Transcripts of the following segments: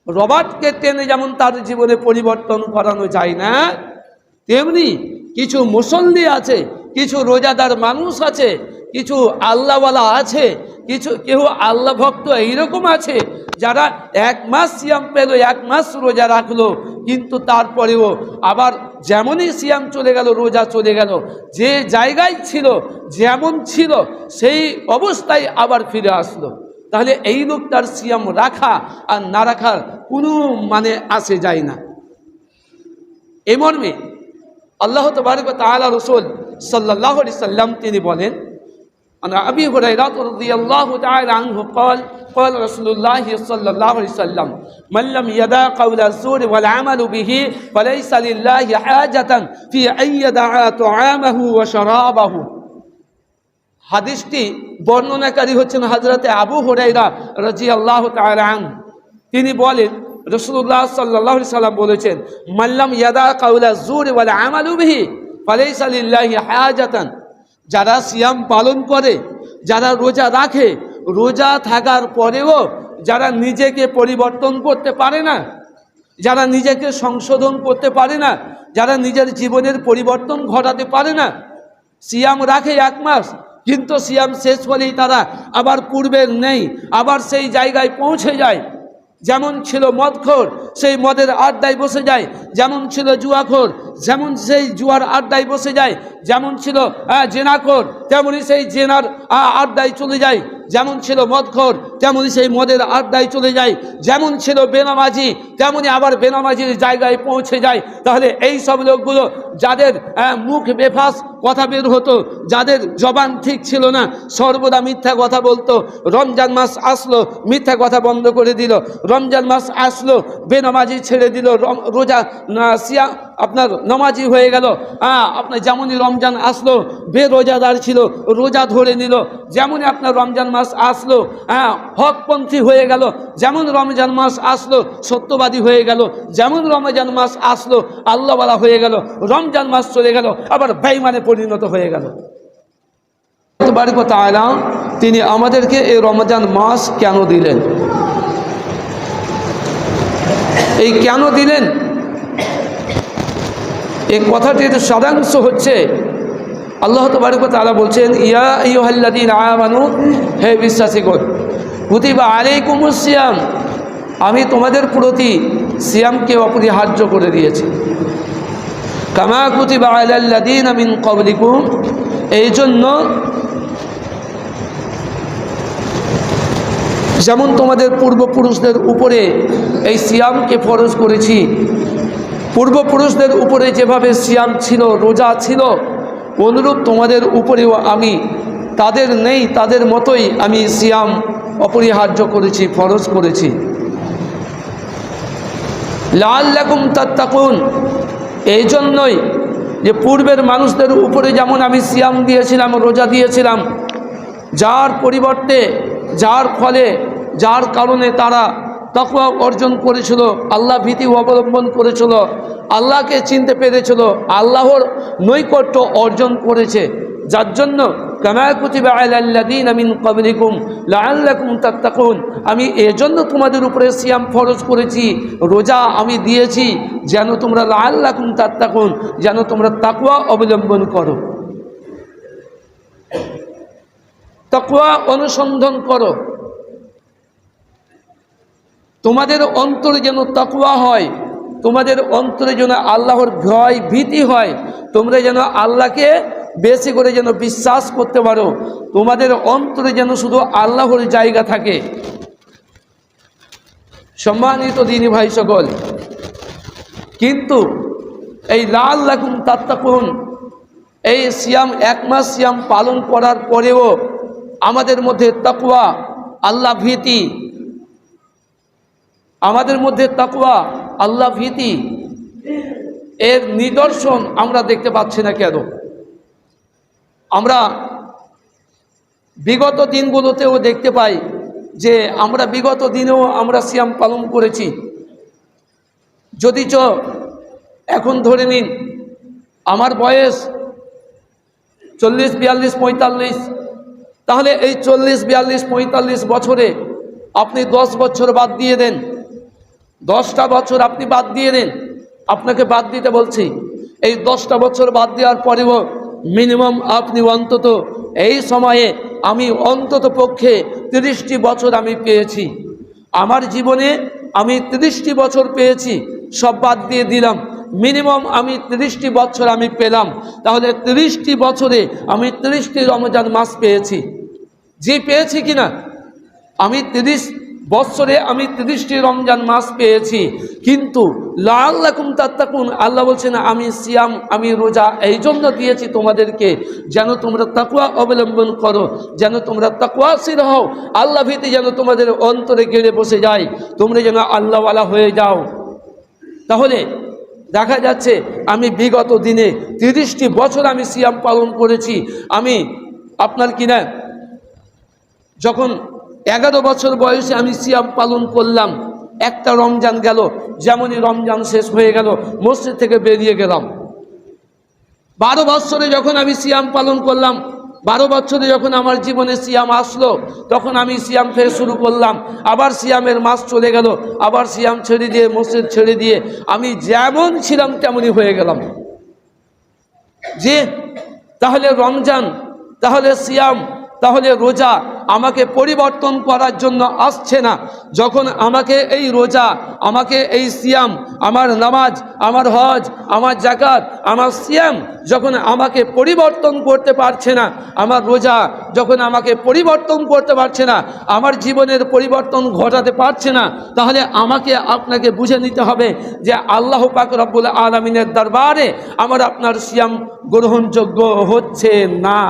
রবার্টকে টেনে যেমন তার জীবনে পরিবর্তন করানো যায় না, তেমনি কিছু মুসল্লি আছে, কিছু রোজাদার মানুষ আছে, কিছু আল্লাহওয়ালা আছে, কেউ আল্লাহ ভক্ত এইরকম আছে যারা 1 মাস সিয়াম পেল, 1 মাস রোজা রাখলো, কিন্তু তারপরেও আবার যেমনই সিয়াম চলে গেল, রোজা চলে গেল, যে জায়গায় ছিল যেমন ছিল সেই অবস্থায় আবার ফিরে আসলো। তাহলে এই লোকটার সিয়াম রাখা আর না রাখার কোনো মানে আসে যায় না। এই মর্মে আল্লাহ তাবারক ওয়া তাআলা রাসূল সাল্লাল্লাহু আলাইহি সাল্লাম তিনি বলেন, عن أبي هريرة رضي الله تعالى عنه قال قال رسول الله صلى الله عليه وسلم من لم يدع قول الزور والعمل به فليس لله حاجة في أن يدع طعامه وشرابه। হাদিসটি বর্ণনাকারী হচ্ছেন হযরতে আবু হুরায়রা রাদিয়াল্লাহু তাআলা আনহু। তিনি বলেন, রাসূলুল্লাহ সাল্লাল্লাহু আলাইহি সাল্লাম বলেছেন, মাল্লাম ইয়াদা কাউলা যুর ওয়াল আমালু বিহি ফালাইসা লিল্লাহি হাজাতান। যারা সিয়াম পালন করে, যারা রোজা রাখে, রোজা থাকার পরেও যারা নিজেকে পরিবর্তন করতে পারে না, যারা নিজেকে সংশোধন করতে পারে না, যারা নিজের জীবনের পরিবর্তন ঘটাতে পারে না, সিয়াম রাখে 1 মাস, কিন্তু সিয়াম শেষ হলেই তারা আবার পূর্বের নেই, আবার সেই জায়গায় পৌঁছে যায়। যেমন ছিল মদখোর, সেই মদের আড্ডায় বসে যায়। যেমন ছিল জুয়াখোর, যেমন সেই জুয়ার আড্ডায় বসে যায়। যেমন ছিল জেনাখোর, তেমনি সেই জেনার আড্ডায় চলে যায়। যেমন ছিল মদখোর, তেমনি সেই মদের আড্ডায় চলে যায়। যেমন ছিল বেনামাজি, তেমনি আবার বেনামাজির জায়গায় পৌঁছে যায়। তাহলে এই সব লোকগুলো যাদের মুখ বেফাস কথা বের হতো, যাদের জবান ঠিক ছিল না, সর্বদা মিথ্যা কথা বলতো, রমজান মাস আসলো মিথ্যা কথা বন্ধ করে দিল, রমজান মাস আসলো বেনামাজি ছেড়ে দিল, রোজা সিয়া আপনার নামাজি হয়ে গেল। আপনার যেমনই রমজান আসলো বেরোজাদার ছিল, রোজা ধরে নিল। যেমনই আপনার রমজান মাস আসলো হকপন্থী হয়ে গেল। যেমন রমজান মাস আসলো সত্যবাদী হয়ে গেল। যেমন রমজান মাস আসলো আল্লাহওয়ালা হয়ে গেল। রমজান মাস চলে গেল আবার বেঈমানে পরিণত হয়ে গেল। তাবারক ওয়া তাআলা তিনি আমাদেরকে এই রমজান মাস কেন দিলেন, এই কেন দিলেন, এই কথাটির সারাংশ হচ্ছে আল্লাহ তাবারক ওয়া তাআলা বলছেন, ইয়া আইয়ুহাল্লাযীনা আমানু, হে বিশ্বাসীগণ, কুতিবা আলাইকুমুস সিয়াম, আমি তোমাদের প্রতি সিয়ামকে অপরিহার্য করে দিয়েছি। কামা কুতিবা আলাল্লাযীনা মিন ক্বাবলিকুম, এই জন্য যেমন তোমাদের পূর্বপুরুষদের উপরে এই সিয়ামকে ফরজ করেছি, পূর্বপুরুষদের উপরে যেভাবে সিয়াম ছিল, রোজা ছিল, অনুরূপ তোমাদের উপরেও আমি তাদের নেই তাদের মতোই আমি সিয়াম অপরিহার্য করেছি, ফরজ করেছি। লাআল্লাকুম তাত্তাকুন, এই জন্যই যে পূর্বের মানুষদের উপরে যেমন আমি সিয়াম দিয়েছিলাম, রোজা দিয়েছিলাম, যার পরিবর্তে, যার ফলে, যার কারণে তারা তাকওয়া অর্জন করেছিল, আল্লাহ ভীতি অবলম্বন করেছিল, আল্লাহকে চিনতে পেরেছিল, আল্লাহর নৈকট্য অর্জন করেছে, যার জন্য কামা কুতিবা আলাল্লাযীনা মিন ক্বাবলিকুম লাআল্লাকুম তাত্তাকুন, আমি এজন্য তোমাদের উপরে সিয়াম ফরজ করেছি, রোজা আমি দিয়েছি, যেন তোমরা লাআল্লাকুম তাত্তাকুন, যেন তোমরা তাকওয়া অবলম্বন করো, তাকওয়া অনুসন্ধান করো, তোমাদের অন্তরে যেন তাকওয়া হয়, তোমাদের অন্তরে যেন আল্লাহর ভয় ভীতি হয়, তোমরা যেন আল্লাহকে বেশি করে যেন বিশ্বাস করতে পারো, তোমাদের অন্তরে যেন শুধু আল্লাহর জায়গা থাকে। সম্মানিত দিনী ভাই সকল, কিন্তু এই লাআল্লাকুম তাত্তাকুন, এই সিয়াম 1 মাস সিয়াম পালন করার পরেও আমাদের মধ্যে তাকওয়া, আল্লাহ ভীতি, আমাদের মধ্যে তাকওয়া, আল্লাহ ভীতি এর নিদর্শন আমরা দেখতে পাচ্ছি না কেন? আমরা বিগত দিনগুলোতেও দেখতে পাই যে আমরা বিগত দিনেও আমরা সিয়াম পালন করেছি, যদিচ এখন ধরে নিন আমার বয়স 40, 42, 45, তাহলে এই 40, 42, 45 বছরে আপনি 10 বছর বাদ দিয়ে দেন, 10টা বছর আপনি বাদ দিয়ে দেন, আপনাকে বাদ দিতে বলছি। এই 10টা বছর বাদ দেওয়ার পরেও মিনিমাম আপনি অন্তত এই সময়ে আমি অন্তত পক্ষে 30টি বছর আমি পেয়েছি আমার জীবনে। আমি 30টি বছর পেয়েছি, সব বাদ দিয়ে দিলাম, মিনিমাম আমি 30টি বছর আমি পেলাম। তাহলে 30টি বছরে আমি 30টি রমজান মাস পেয়েছি। যে পেয়েছি কিনা, আমি 30 বছরে আমি 30টি রমজান মাস পেয়েছি। কিন্তু লাআল্লাকুম তাত্তাকুন, আল্লাহ বলছেন আমি সিয়াম, আমি রোজা এই জন্য দিয়েছি তোমাদেরকে, যেন তোমরা তাকওয়া অবলম্বন করো, যেন তোমরা তাকওয়াশীল হও, আল্লাহ ভীতি যেন তোমাদের অন্তরে গেড়ে বসে যায়, তোমরা যেন আল্লাহওয়ালা হয়ে যাও। তাহলে দেখা যাচ্ছে আমি বিগত দিনে 30টি বছর আমি সিয়াম পালন করেছি। আমি আপনার কিনা যখন 11 বছর বয়সে আমি সিয়াম পালন করলাম, একটা রমজান গেল, যেমনই রমজান শেষ হয়ে গেল মসজিদ থেকে বেরিয়ে গেলাম। 12 বছরে যখন আমি সিয়াম পালন করলাম, 12 বছরে যখন আমার জীবনে সিয়াম আসলো, তখন আমি সিয়াম ফের শুরু করলাম। আবার সিয়ামের মাস চলে গেল, আবার সিয়াম ছেড়ে দিয়ে মসজিদ ছেড়ে দিয়ে আমি যেমন ছিলাম তেমনই হয়ে গেলাম। যে তাহলে রমজান, তাহলে সিয়াম, তাহলে রোজা আমাকে পরিবর্তন করার জন্য আসছে না। যখন আমাকে এই রোজা, আমাকে এই সিয়াম, আমার নামাজ, আমার হজ, আমার যাকাত, আমার সিয়াম যখন আমাকে পরিবর্তন করতে পারছে না, আমার রোজা যখন আমাকে পরিবর্তন করতে পারছে না, আমার জীবনের পরিবর্তন ঘটাতে পারছে না, তাহলে আমাকে আপনাকে বুঝে নিতে হবে যে আল্লাহ পাক রব্বুল আলামিনের দরবারে আমার আপনার সিয়াম গ্রহণযোগ্য হচ্ছে না।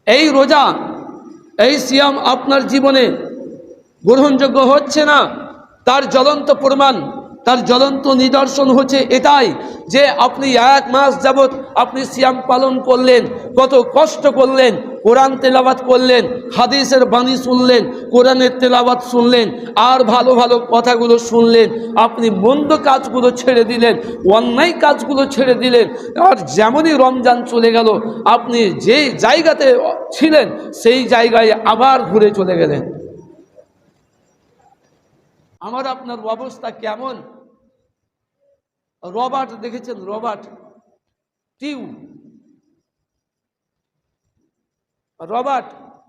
এই রোজা, এই সিয়াম আপনার জীবনে গ্রহণযোগ্য হচ্ছে না। তার জ্বলন্ত প্রমাণ, তার জ্বলন্ত নিদর্শন হচ্ছে এটাই যে আপনি 1 মাস যাবৎ আপনি সিয়াম পালন করলেন, কত কষ্ট করলেন, কোরআন তেলাওয়াত করলেন, হাদিসের বাণী শুনলেন, কোরআনের তেলাওয়াত শুনলেন, আর ভালো ভালো কথাগুলো শুনলেন, আপনি মন্দ কাজগুলো ছেড়ে দিলেন, অন্যায় কাজগুলো ছেড়ে দিলেন। আর যেমনই রমজান চলে গেল, আপনি যেই জায়গাতে ছিলেন সেই জায়গায় আবার ঘুরে চলে গেলেন। আমার আপনার অবস্থা কেমন? রবার্ট দেখেছেন? রবার্ট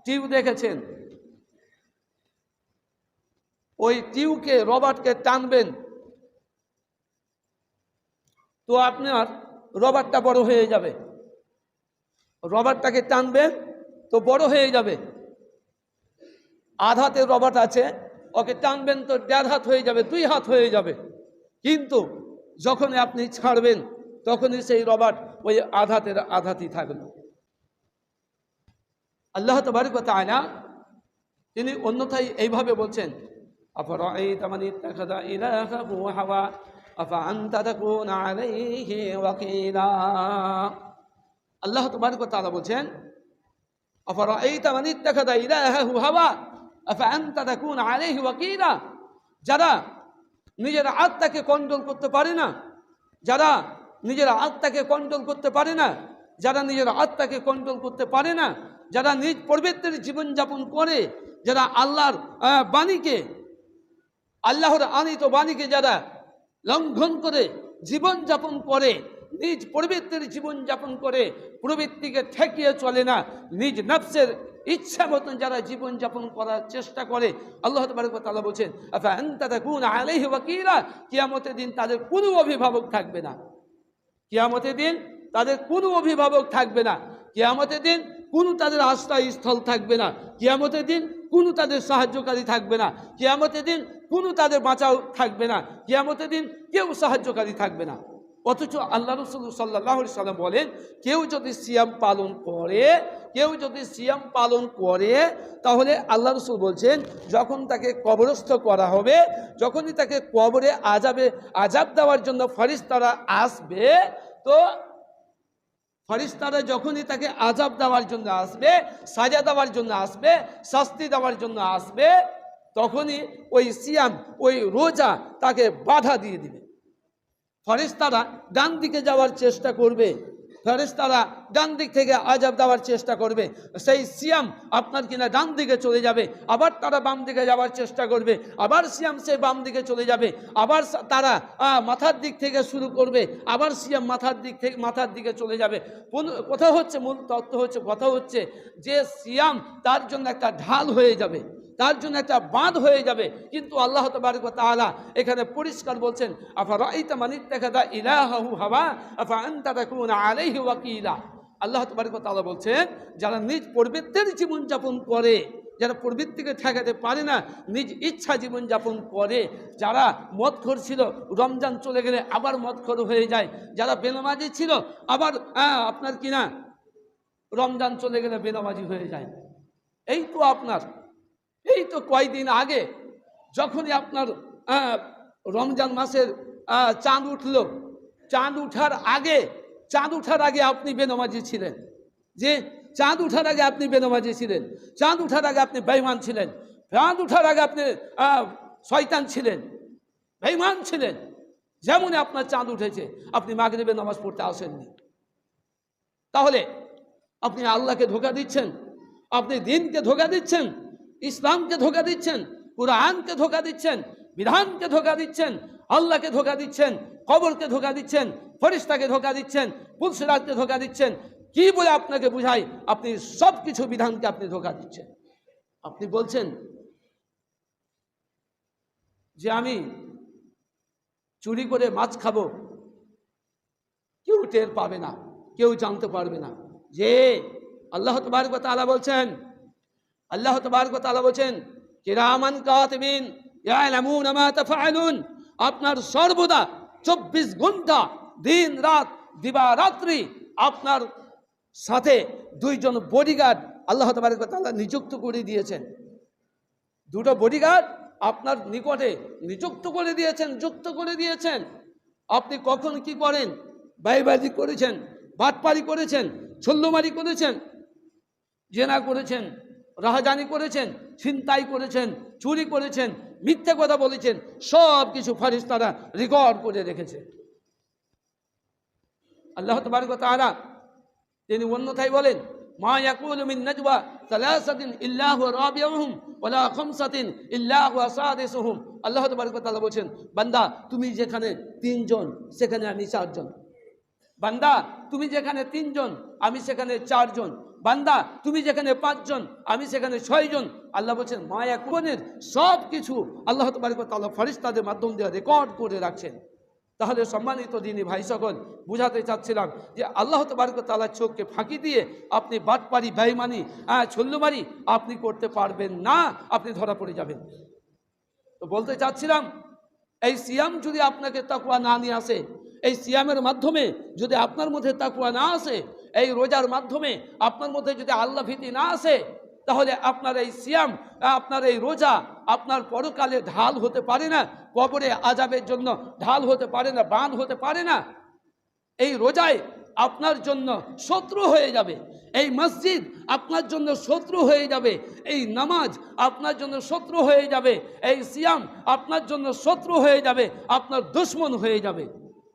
টিউ দেখেছেন? ওই টিউকে, রবার্টকে টানবেন তো আপনার রবার্টটা বড় হয়ে যাবে। রবার্টটাকে টানবেন তো বড় হয়ে যাবে। আধাতে রবার্ট আছে, ওকে টানবেন তো 1.5 হাত হয়ে যাবে, 2 হাত হয়ে যাবে। কিন্তু যখন আপনি ছাড়বেন তখনই সেই রবার্ট ওই আধাতের আধাতই থাকবে। আল্লাহ তাবারক ওয়া তাআলা তিনি অন্যথায় এইভাবে বলছেন, আফারাআইতা মান ইত্তাখাযা ইলাহাহু হাওয়া আফা আনতা তাকুনু আলাইহি ওয়াকিলা। আল্লাহ তাবারক ওয়া তাআলা বলছেন, আফারাআইতা মান ইত্তাখাযা ইলাহাহু হাওয়া আফা আনতা তাকুনু আলাইহি ওয়াকিলা। যারা নিজের আত্মাকে কন্ট্রোল করতে পারে না, যারা নিজের আত্মাকে কন্ট্রোল করতে পারে না, যারা নিজের আত্মাকে কন্ট্রোল করতে পারে না, যারা নিজ প্রবৃত্তির জীবনযাপন করে, যারা আল্লাহর বাণীকে, আল্লাহর আনিত বাণীকে যারা লঙ্ঘন করে জীবনযাপন করে, নিজ প্রবৃত্তির জীবনযাপন করে, প্রবৃত্তিকে ঠেকিয়ে চলে না, নিজ নফসের ইচ্ছা মতন যারা জীবনযাপন করার চেষ্টা করে, আল্লাহ তাবারক ওয়া তাআলা বলছেন আফা আনতা তাকুনু আলাইহি ওয়াকিলা। কিয়ামতের দিন তাদের কোনো অভিভাবক থাকবে না। কিয়ামতের দিন তাদের কোনো অভিভাবক থাকবে না। কিয়ামতের দিন কোনো তাদের আশ্রয়স্থল থাকবে না। কিয়ামতের দিন কোনো তাদের সাহায্যকারী থাকবে না। কিয়ামতের দিন কোনো তাদের বাঁচাও থাকবে না। কিয়ামতের দিন কেউ সাহায্যকারী থাকবে না। অথচ আল্লাহ রাসূল সাল্লাল্লাহু আলাইহি সাল্লাম বলেন, কেউ যদি সিয়াম পালন করে, কেউ যদি সিয়াম পালন করে, তাহলে আল্লাহ রাসূল বলছেন যখন তাকে কবরস্থ করা হবে, যখনই তাকে কবরে আযাব দেওয়ার জন্য ফেরেশতারা আসবে, তো ফেরেশতারা যখনই তাকে আযাব দেওয়ার জন্য আসবে, সাজা দেওয়ার জন্য আসবে, শাস্তি দেওয়ার জন্য আসবে, তখনই ওই সিয়াম, ওই রোজা তাকে বাধা দিয়ে দিবে। ফেরেশতারা ডান দিকে যাওয়ার চেষ্টা করবে, ফেরেশতারা ডান দিক থেকে আযাব দেওয়ার চেষ্টা করবে, সেই সিয়াম আপনার কিনা ডান দিকে চলে যাবে, আবার তারা বাম দিকে যাওয়ার চেষ্টা করবে, আবার সিয়াম সে বাম দিকে চলে যাবে, আবার তারা মাথার দিক থেকে শুরু করবে, আবার সিয়াম মাথার দিকে চলে যাবে। কথা হচ্ছে, মূল তত্ত্ব হচ্ছে, কথা হচ্ছে যে সিয়াম তার জন্য একটা ঢাল হয়ে যাবে, তার জন্য একটা বাঁধ হয়ে যাবে। কিন্তু আল্লাহ তাবারক ওয়া তাআলা এখানে পরিষ্কার বলছেন, আফারাইতা মান ইত্তাখাযা ইলাহাহু হাওয়া আফা আনতা তাকুনা আলাইহি ওয়াকিলা। আল্লাহ তাবারক ওয়া তাআলা বলছেন, যারা নিজ প্রবৃত্তির জীবনযাপন করে, যারা প্রবৃত্তিকে ঠেকাতে পারে না, নিজ ইচ্ছা জীবনযাপন করে, যারা মদখোর ছিল রমজান চলে গেলে আবার মদখোর হয়ে যায়, যারা বেনামাজি ছিল আবার আপনার কিনা রমজান চলে গেলে বেনামাজি হয়ে যায়। এই তো কয়েকদিন আগে যখনই আপনার রমজান মাসের চাঁদ উঠল, চাঁদ উঠার আগে আপনি বেনামাজি ছিলেন, যে চাঁদ উঠার আগে আপনি বেনামাজি ছিলেন, চাঁদ উঠার আগে আপনি বেঈমান ছিলেন, চাঁদ উঠার আগে আপনি শয়তান ছিলেন, বেঈমান ছিলেন। যেমনই আপনার চাঁদ উঠেছে আপনি মাগরিবের নামাজ পড়তে আসেননি, তাহলে আপনি আল্লাহকে ধোঁকা দিচ্ছেন, আপনি দ্বীনকে ধোঁকা দিচ্ছেন, ইসলামকে ধোঁকা দিচ্ছেন, কুরআনকে ধোঁকা দিচ্ছেন, বিধানকে ধোঁকা দিচ্ছেন, আল্লাহকে ধোঁকা দিচ্ছেন, কবরকে ধোঁকা দিচ্ছেন, ফেরেশতাকে ধোঁকা দিচ্ছেন, পুলসিরাতকে ধোঁকা দিচ্ছেন। কি বলে আপনাকে বুঝাই? আপনি সব কিছু বিধানকে আপনি ধোঁকা দিচ্ছেন। আপনি বলছেন যে আমি চুরি করে মাছ খাবো, কেউ টের পাবে না, কেউ জানতে পারবে না। যে আল্লাহ তাবারক ওয়া তাআলা বলছেন, কিরামান কাতিবিন ইয়ালামুনা মা তাফআলুন। আপনার সর্বদা 24 ঘন্টা দিন রাত দিবারাত্রি আপনার সাথে 2 জন বডিগার্ড আল্লাহ তাবারক ওয়া তাআলা নিযুক্ত করে দিয়েছেন। 2টো বডিগার্ড আপনার নিকটে নিযুক্ত করে দিয়েছেন, যুক্ত করে দিয়েছেন। আপনি কখন কি করেন? বাইবাজি করেছেন, বাটপারি করেছেন, ছল্লমারি করেছেন, জেনা করেছেন, রাহাজানি করেছেন, ছিনতাই করেছেন, চুরি করেছেন, মিথ্যা কথা বলেছেন, সব কিছু ফেরেশতারা রেকর্ড করে রেখেছে। আল্লাহ তাবারক ওয়া তাআলা তিনি অন্যথায় বলেন, মা ইয়াকুলু মিন নাজওয়া সালাসাতিন ইল্লা হুয়া রাবিউহুম ওয়ালা খামসাতিন ইল্লা হুয়া সাদিসুহুম। আল্লাহ তাবারক ওয়া তাআলা বলেন, বান্দা তুমি যেখানে 3 জন সেখানে আমি 4 জন, বান্দা তুমি যেখানে 3 জন আমি সেখানে 4 জন, বান্দা তুমি যেখানে 5 জন আমি সেখানে 6 জন। আল্লাহ বলছেন মায়া কুবনের সব কিছু আল্লাহ তাবারক ওয়া তাআলা ফেরেশতাদের মাধ্যম দিয়ে রেকর্ড করে রাখছেন। তাহলে সম্মানিত দিনী ভাই সকল, বুঝাতে চাচ্ছিলাম যে আল্লাহ তাবারক ওয়া তাআলার চোখকে ফাঁকি দিয়ে আপনি বাটপারি, বেঈমানি, ছল্লুমারি আপনি করতে পারবেন না, আপনি ধরা পড়ে যাবেন। তো বলতে চাচ্ছিলাম, এই সিয়াম যদি আপনাকে তাকওয়া না নিয়ে আসে, এই সিয়ামের মাধ্যমে যদি আপনার মধ্যে তাকওয়া না আসে, এই রোজার মাধ্যমে আপনার মধ্যে যদি আল্লাহ ভীতি না আসে, তাহলে আপনার এই সিয়াম, আপনার এই রোজা আপনার পরকালে ঢাল হতে পারে না, কবরে আযাবের জন্য ঢাল হতে পারে না, বাঁধ হতে পারে না। এই রোজায় আপনার জন্য শত্রু হয়ে যাবে, এই মসজিদ আপনার জন্য শত্রু হয়ে যাবে, এই নামাজ আপনার জন্য শত্রু হয়ে যাবে, এই সিয়াম আপনার জন্য শত্রু হয়ে যাবে, আপনার দুশমন হয়ে যাবে।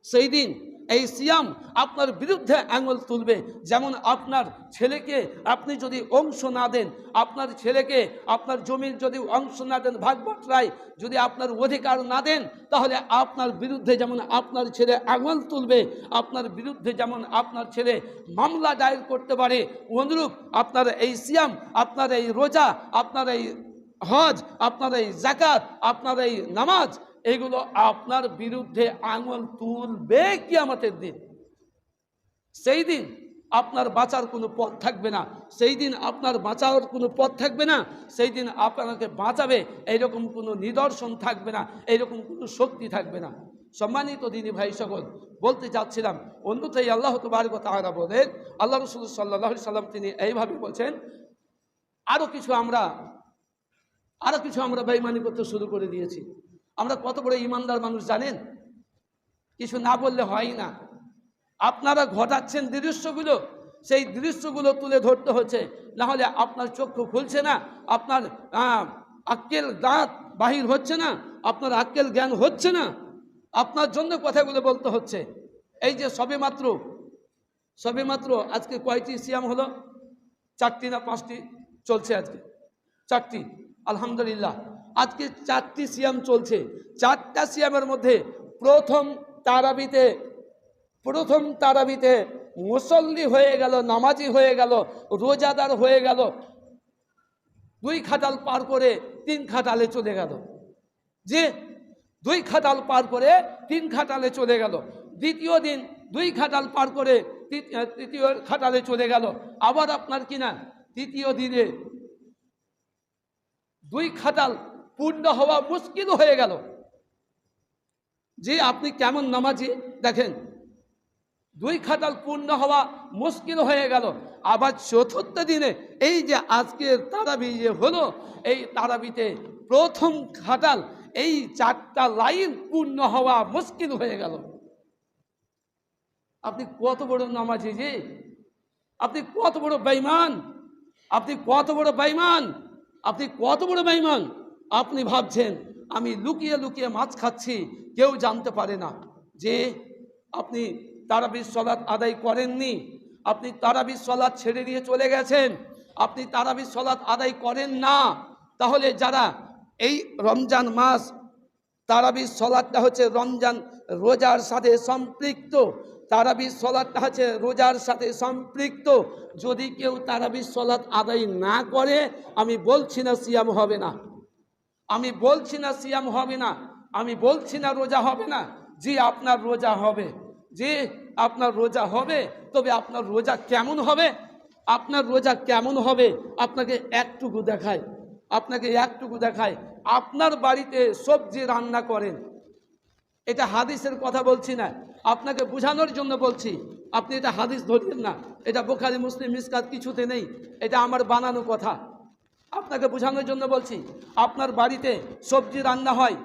সেই দিন এই সিয়াম আপনার বিরুদ্ধে আঙুল তুলবে। যেমন আপনার ছেলেকে আপনি যদি অংশ না দেন, আপনার ছেলেকে আপনার জমির যদি অংশ না দেন, ভাগ বাটরায় যদি আপনার অধিকার না দেন, তাহলে আপনার বিরুদ্ধে যেমন আপনার ছেলে আঙুল তুলবে, আপনার বিরুদ্ধে যেমন আপনার ছেলে মামলা দায়ের করতে পারে, অনুরূপ আপনার এই সিয়াম, আপনার এই রোজা, আপনার এই হজ, আপনার এই যাকাত, আপনার এই নামাজ, এগুলো আপনার বিরুদ্ধে আঙুল তুলবে কিয়ামতের দিন। সেই দিন আপনার বাঁচার কোনো পথ থাকবে না, সেই দিন আপনার বাঁচার কোনো পথ থাকবে না, সেই দিন আপনাকে বাঁচাবে এইরকম কোনো নিদর্শন থাকবে না, এইরকম কোনো শক্তি থাকবে না। সম্মানিত দিনী ভাই সকল, বলতে চাচ্ছিলাম, অন্যথায় আল্লাহ তাবারক ওয়া তাআলা বলেন, আল্লাহ রাসূল সাল্লাল্লাহু আলাইহি সাল্লাম তিনি এইভাবে বলছেন, আরো কিছু আমরা বেঈমানি করতে শুরু করে দিয়েছি। আমরা কত বড় ইমানদার মানুষ জানেন? কিছু না বললে হয় না। আপনারা ঘটাচ্ছেন দৃশ্যগুলো, সেই দৃশ্যগুলো তুলে ধরতে হচ্ছে, না হলে আপনার চক্ষু খুলছে না, আপনার আক্কেল দাঁত বাহির হচ্ছে না, আপনার আক্কেল জ্ঞান হচ্ছে না, আপনার জন্য কথাগুলো বলতে হচ্ছে। এই যে সবে মাত্র সবে মাত্র আজকে কয়টি সিয়াম হলো? 4টি না 5টি চলছে আজকে? 4টি। আলহামদুলিল্লাহ, আজকে 4টি সিয়াম চলছে। 4টা সিয়ামের মধ্যে প্রথম তারাবিতে মুসল্লি হয়ে গেল, নামাজি হয়ে গেল, রোজাদার হয়ে গেল, 2 খাটাল পার করে 3 খাটালে চলে গেল। যে 2 খাটাল পার করে 3 খাটালে চলে গেল। দ্বিতীয় দিন 2 খাটাল পার করে তৃতীয় খাটালে চলে গেল। আবার আপনার কিনা তৃতীয় দিনে 2 খাটাল পূর্ণ হওয়া মুশকিল হয়ে গেল। যে আপনি কেমন নামাজি দেখেন, 2 খাটাল পূর্ণ হওয়া মুশকিল হয়ে গেল। আবার চতুর্থ দিনে এই যে আজকের তারাবি যে হলো, এই তারাবিতে প্রথম খাটাল এই 4টা লাইন পূর্ণ হওয়া মুশকিল হয়ে গেল। আপনি কত বড় নামাজি, যে আপনি কত বড় বেঈমান, আপনি কত বড় বেঈমান, আপনি কত বড় বেঈমান। আপনি ভাবছেন আমি লুকিয়ে লুকিয়ে মাছ খাচ্ছি, কেউ জানতে পারে না। যে আপনি তারাবির সালাত আদায় করেননি, আপনি তারাবির সালাত ছেড়ে দিয়ে চলে গেছেন, আপনি তারাবির সালাত আদায় করেন না। তাহলে যারা এই রমজান মাস, তারাবির সালাতটা হচ্ছে রমজান রোজার সাথে সম্পৃক্ত, তারাবির সালাতটা হচ্ছে রোজার সাথে সম্পৃক্ত। যদি কেউ তারাবির সালাত আদায় না করে, আমি বলছি না সিয়াম হবে না, আমি বলছি না সিয়াম হবে না, আমি বলছি না রোজা হবে না। জি আপনার রোজা হবে, যে আপনার রোজা হবে। তবে আপনার রোজা কেমন হবে? আপনার রোজা কেমন হবে আপনাকে একটুকু দেখায়, আপনাকে একটুকু দেখায়। আপনার বাড়িতে সবজি রান্না করেন, এটা হাদিসের কথা বলছি না, আপনাকে বোঝানোর জন্য বলছি। আপনি এটা হাদিস ধরবেন না, এটা বুখারী মুসলিম মিসকাত কিছুতে নেই, এটা আমার বানানো কথা। আপনাকে বোঝানোর জন্য বলছি। আপনার বাড়িতে সবজি রান্না হয়,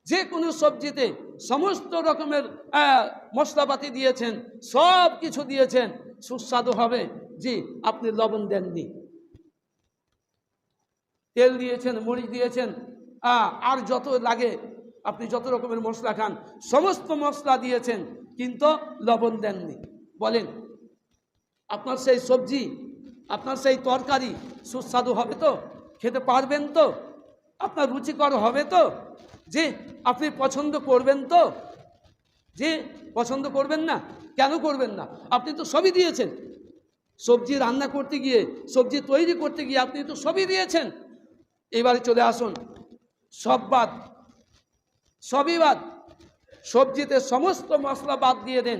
যে কোনো সবজিতে সমস্ত রকমের মশলাপাতি দিয়েছেন, সব কিছু দিয়েছেন, সুস্বাদু হবে। জি আপনি লবণ দেননি, তেল দিয়েছেন, মরিচ দিয়েছেন, আর যত লাগে আপনি যত রকমের মশলা খান সমস্ত মশলা দিয়েছেন, কিন্তু লবণ দেননি। বলেন আপনার সেই সবজি, আপনার সেই তরকারি সুস্বাদু হবে তো? খেতে পারবেন তো? আপনার রুচিকর হবে তো? যে আপনি পছন্দ করবেন তো? যে পছন্দ করবেন না, কেন করবেন না? আপনি তো সবই দিয়েছেন। সবজি রান্না করতে গিয়ে, সবজি তৈরি করতে গিয়ে আপনি তো সবই দিয়েছেন। এবারে চলে আসুন, সব বাদ, সবই বাদ, সবজিতে সমস্ত মশলা বাদ দিয়ে দেন,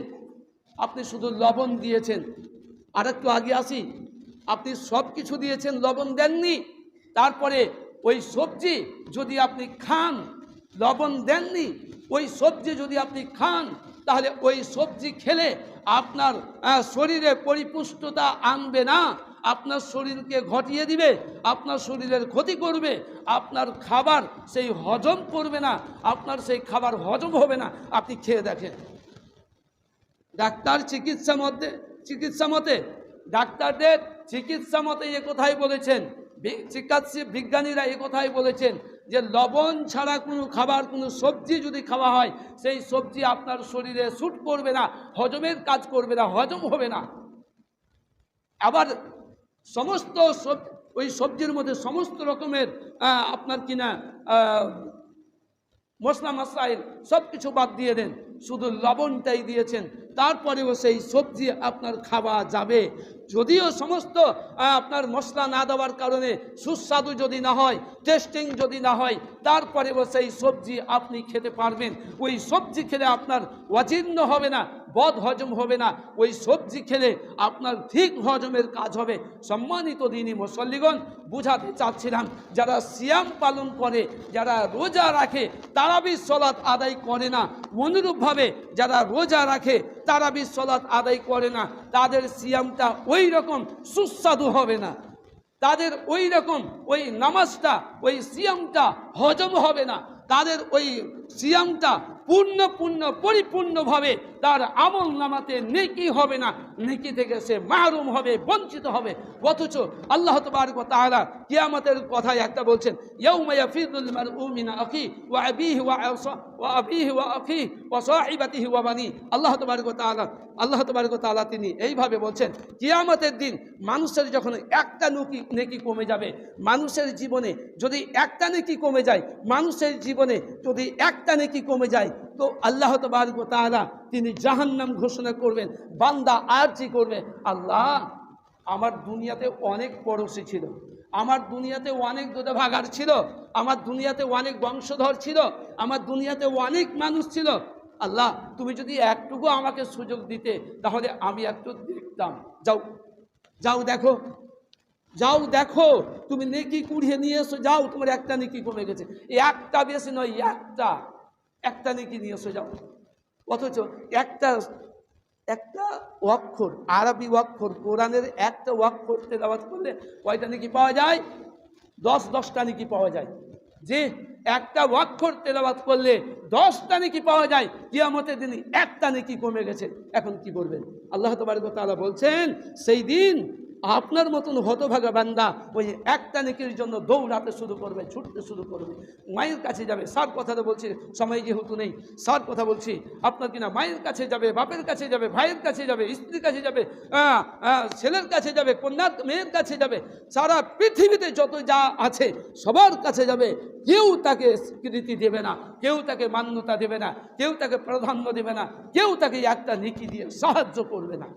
আপনি শুধু লবণ দিয়েছেন। আর একটু আগে আসি, আপনি সব কিছু দিয়েছেন, লবণ দেননি। তারপরে ওই সবজি যদি আপনি খান, লবণ দেননি, ওই সবজি যদি আপনি খান, তাহলে ওই সবজি খেলে আপনার শরীরে পরিপুষ্টতা আনবে না, আপনার শরীরকে ঘটিয়ে দিবে, আপনার শরীরের ক্ষতি করবে, আপনার খাবার সেই হজম করবে না, আপনার সেই খাবার হজম হবে না। আপনি খেয়ে দেখেন। ডাক্তার চিকিৎসা মতে ডাক্তারদের চিকিৎসা মতে এ কথাই বলেছেন, চিকিৎসা বিজ্ঞানীরা এ কথাই বলেছেন যে লবণ ছাড়া কোনো খাবার, কোনো সবজি যদি খাওয়া হয়, সেই সবজি আপনার শরীরে স্যুট করবে না, হজমের কাজ করবে না, হজম হবে না। আবার সমস্ত ওই সবজির মধ্যে সমস্ত রকমের আপনার কিনা মশলা মাসাইল সব কিছু বাদ দিয়ে দেন, শুধু লবণটাই দিয়েছেন, তারপরেও সেই সবজি আপনার খাওয়া যাবে। যদিও সমস্ত আপনার মশলা না দেওয়ার কারণে সুস্বাদু যদি না হয়, টেস্টিং যদি না হয়, তারপরেও সেই সবজি আপনি খেতে পারবেন। ওই সবজি খেলে আপনার অজীর্ণ হবে না, বদ হজম হবে না, ওই সবজি খেলে আপনার ঠিক হজমের কাজ হবে। সম্মানিত দিনী মুসল্লিগণ, বুঝাতে চাচ্ছিলাম, যারা সিয়াম পালন করে, যারা রোজা রাখে, তারাবির সালাত আদায় করে না, অনুরূপভাবে যারা রোজা রাখে, তারাবির সালাত আদায় করে না, তাদের সিয়ামটা ওই রকম সুস্বাদু হবে না, তাদের ওই রকম ওই নামাজটা, ওই সিয়ামটা হজম হবে না, তাদের ওই সিয়ামটা পরিপূর্ণভাবে তার আমল নামাতে নেকি হবে না, নেকি থেকে সে মাহরুম হবে, বঞ্চিত হবে। অথচ আল্লাহ তাবারক ওয়া তাআলা কিয়ামতের কথায় একটা বলছেন, ইয়াউমা ইয়াফিরুল মারউ মিন আখি ওয়া আবিহি ওয়া আবিহি ওয়া আখিহি ওয়া সাহিবাতিহি ওয়া বানি। আল্লাহ তাবারক ওয়া তাআলা তিনি এইভাবে বলছেন, কিয়ামতের দিন মানুষের যখন একটা নেকি কমে যাবে, মানুষের জীবনে যদি একটা নেকি কমে যায়, মানুষের জীবনে যদি একটা নেকি কমে যায়, তো আল্লাহ তাবারক ওয়া তাআলা তিনি জাহান্নাম ঘোষণা করবেন। বান্দা আরজি করবে, আল্লাহ আমার দুনিয়াতে অনেক পড়োশী ছিল, আমার দুনিয়াতে অনেক দুধভাগার ছিল, আমার দুনিয়াতে অনেক বংশধর ছিল, আমার দুনিয়াতে অনেক মানুষ ছিল। আল্লাহ তুমি যদি একটুকু আমাকে সুযোগ দিতে তাহলে আমি একটু দেখতাম। যাও দেখো তুমি নেকি কুড়িয়ে নিয়ে এসো, যাও তোমার একটা নেকি কমে গেছে, একটা বেশি নয়, একটা নেকি নিয়ে এসো যাও। অথচ একটা অক্ষর, আরবি অক্ষর, কোরআনের একটা অক্ষর তেলাওয়াত করলে কয়টা নেকি পাওয়া যায়? 10টা নেকি পাওয়া যায়। যে একটা অক্ষর তেলাওয়াত করলে 10টা নেকি পাওয়া যায়, কিয়ামতের দিনে একটা নেকি কমে গেছে, এখন কি করবেন? আল্লাহ তাবারক ওয়া তাআলা বলছেন, সেই দিন আপনার মতন হতভাগা বান্দা ওই একটা নেকির জন্য দৌড়াতে শুরু করবে, ছুটতে শুরু করবে, মায়ের কাছে যাবে। সার কথাটা বলছি, সময় যেহেতু নেই, সার কথা বলছি, আপনার কিনা মায়ের কাছে যাবে, বাপের কাছে যাবে, ভাইয়ের কাছে যাবে, স্ত্রীর কাছে যাবে, ছেলের কাছে যাবে, কন্যার মেয়ের কাছে যাবে, সারা পৃথিবীতে যত যা আছে সবার কাছে যাবে। কেউ তাকে স্বীকৃতি দেবে না, কেউ তাকে মান্যতা দেবে না, কেউ তাকে প্রাধান্য দেবে না, কেউ তাকে একটা নেকি দিয়ে সাহায্য করবে না।